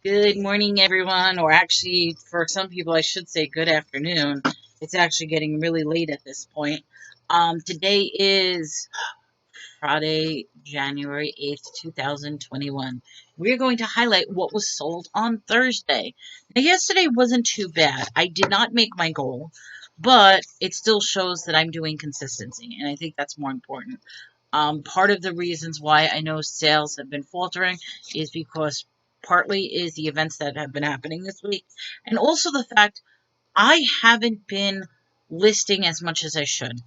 Good morning, everyone, or actually, for some people, I should say good afternoon. It's actually getting really late at this point. Today is Friday, January 8th, 2021. We're going to highlight what was sold on Thursday. Now, yesterday wasn't too bad. I did not make my goal, but it still shows that I'm doing consistency, and I think that's more important. Part of the reasons why I know sales have been faltering is because partly is the events that have been happening this week, and also the fact I haven't been listing as much as I should.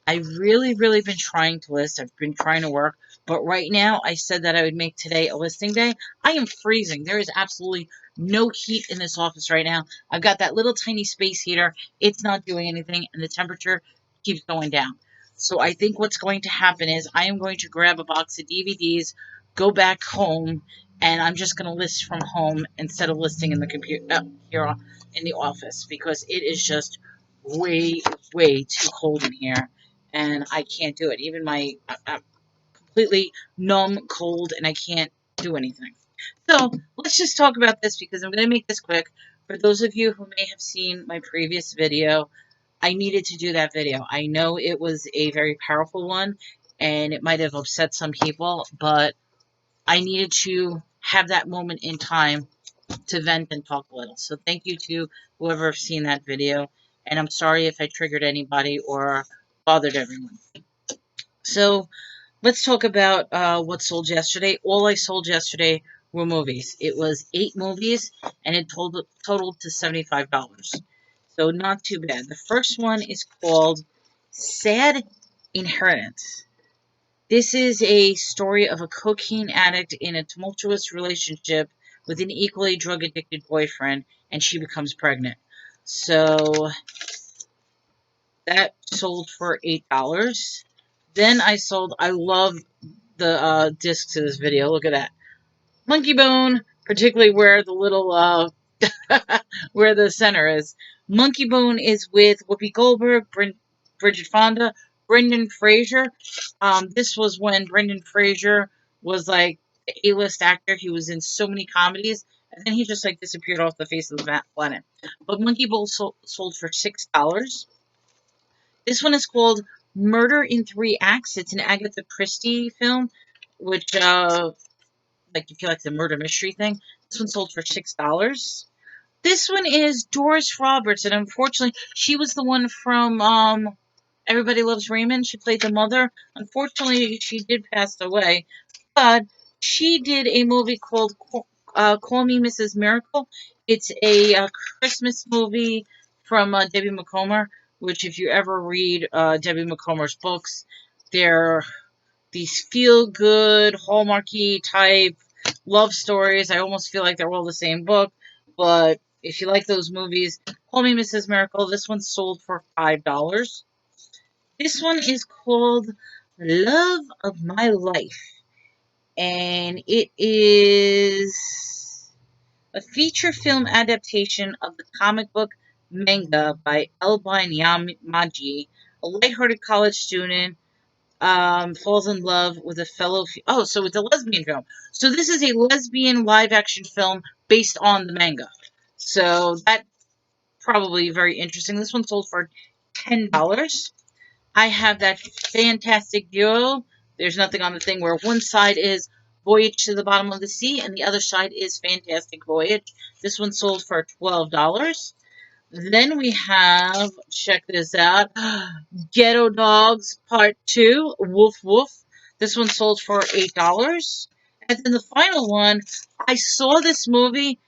I really been trying to list. I've been trying to work, but right now I said that I would make today a listing day. I am freezing. There is absolutely no heat in this office right now. I've got that little tiny space heater. It's not doing anything, and the temperature keeps going down. So I think what's going to happen is I am going to grab a box of DVDs, go back home, and I'm just going to list from home instead of listing in the computer here in the office because it is just way too cold in here and I can't do it. Even I'm completely numb, cold, and I can't do anything. So let's just talk about this because I'm going to make this quick. For those of you who may have seen my previous video, I needed to do that video. I know it was a very powerful one, and it might have upset some people, but I needed to have that moment in time to vent and talk a little. So thank you to whoever has seen that video, and I'm sorry if I triggered anybody or bothered everyone. So let's talk about what sold yesterday. All I sold yesterday were movies. It was 8 movies, and it totaled to $75. So not too bad. The first one is called Sad Inheritance. This is a story of a cocaine addict in a tumultuous relationship with an equally drug addicted boyfriend, and she becomes pregnant. So that sold for $8. Then I love the disc to this video. Look at that. Monkey Bone, particularly where the little where the center is. Monkey Bone is with Whoopi Goldberg, Bridget Fonda, Brendan Fraser. This was when Brendan Fraser was like the A-list actor. He was in so many comedies, and then he just like disappeared off the face of the planet. But Monkey Bone sold for $6. This one is called Murder in Three Acts. It's an Agatha Christie film, which like if you like the murder mystery thing. This one sold for $6. This one is Doris Roberts, and unfortunately, she was the one from Everybody Loves Raymond. She played the mother. Unfortunately, she did pass away, but she did a movie called Call Me Mrs. Miracle. It's a Christmas movie from Debbie McComber, which if you ever read Debbie McComber's books, they're these feel-good, hallmarky type love stories. I almost feel like they're all the same book, but if you like those movies, Call Me Mrs. Miracle. This one sold for $5. This one is called Love of My Life, and it is a feature film adaptation of the comic book manga by Elbine Yamaji, a lighthearted college student falls in love with a fellow. So it's a lesbian film. So this is a lesbian live action film based on the manga. So that probably very interesting. This one sold for $10. I have that fantastic duo. There's nothing on the thing where one side is Voyage to the Bottom of the Sea and the other side is Fantastic Voyage. This one sold for $12. Then we have, check this out, Ghetto Dogs Part 2, Woof Woof. This one sold for $8. And then the final one, I saw this movie,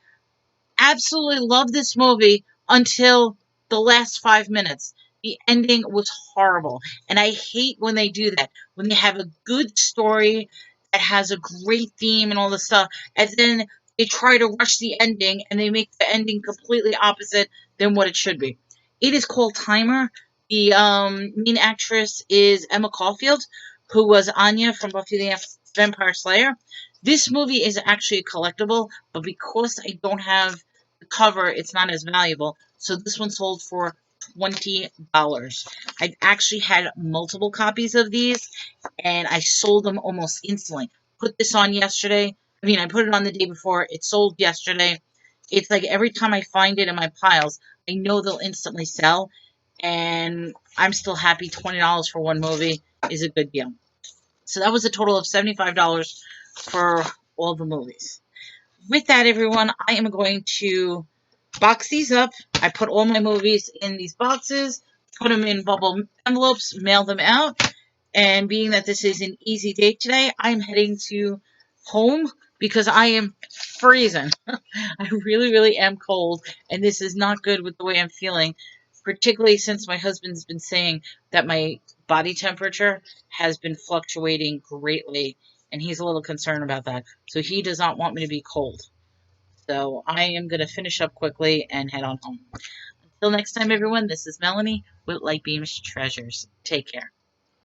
absolutely loved this movie until the last 5 minutes. The ending was horrible. And I hate when they do that. When they have a good story that has a great theme and all this stuff, and then they try to rush the ending and they make the ending completely opposite than what it should be. It is called Timer. The main actress is Emma Caulfield, who was Anya from Buffy the Vampire Slayer. This movie is actually a collectible, but because I don't have the cover, it's not as valuable. So this one sold for $20. I actually had multiple copies of these, and I sold them almost instantly. Put this on yesterday. I put it on the day before. It sold yesterday. It's like every time I find it in my piles, I know they'll instantly sell. And I'm still happy. $20 for one movie is a good deal. So that was a total of $75 for all the movies. With that, everyone, I am going to box these up. I put all my movies in these boxes, put them in bubble envelopes, mail them out. And being that this is an easy day today, I'm heading to home because I am freezing. I really, really am cold, and this is not good with the way I'm feeling, particularly since my husband's been saying that my body temperature has been fluctuating greatly, and he's a little concerned about that. So he does not want me to be cold. So I am going to finish up quickly and head on home. Until next time, everyone, this is Melanie with Light Beams Treasures. Take care.